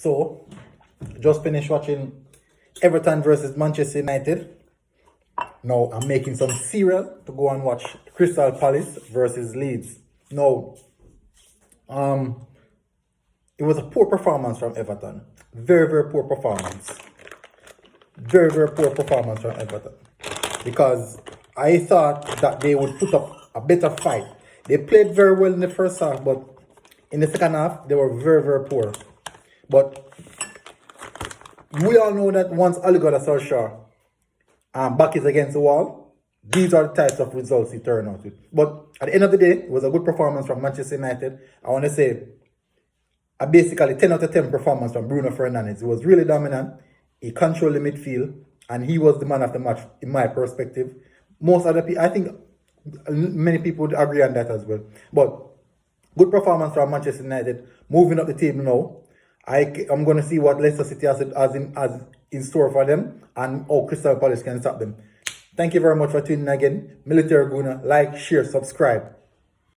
So, just finished watching Everton versus Manchester United. Now, I'm making some cereal to go and watch Crystal Palace versus Leeds. Now, it was a poor performance from Everton. Very, very poor performance. Very, very poor performance from Everton. Because I thought that they would put up a better fight. They played very well in the first half, but in the second half, they were very, very poor. But we all know that once Ole Gunnar Solskjaer back is against the wall, these are the types of results he turned out with. But at the end of the day, it was a good performance from Manchester United. I want to say a basically 10 out of 10 performance from Bruno Fernandes. He was really dominant. He controlled the midfield, and he was the man of the match in my perspective. Most other people, I think many people would agree on that as well. But good performance from Manchester United. Moving up the table now. I'm going to see what Leicester City has in store for them and how Crystal Palace can stop them. Thank you very much for tuning in again. Military Guna, like, share, subscribe.